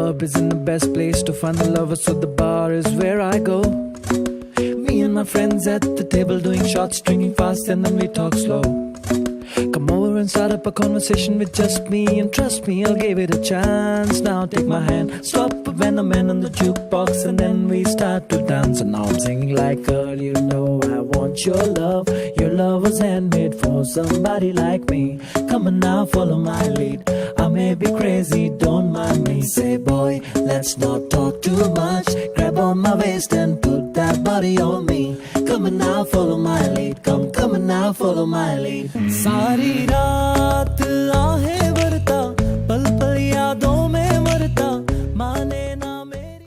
club isn't the best place to find the lovers, so the bar is where I go. Me and my friends at the table doing shots, drinking fast, and then we talk slow. Come over and start up a conversation with just me, and trust me, I'll give it a chance. Now take my hand, stop when the man on the jukebox, and then we start to dance. And now I'm singing like, girl, you know I want your love. Your love was handmade for somebody like me. Come on now, follow my lead. I may be crazy, don't mind me. Say, boy, let's not talk too much. Grab on my waist and put that body on me. Come on now, follow my lead. Come on now, follow my lead. सारी रात आहें भरता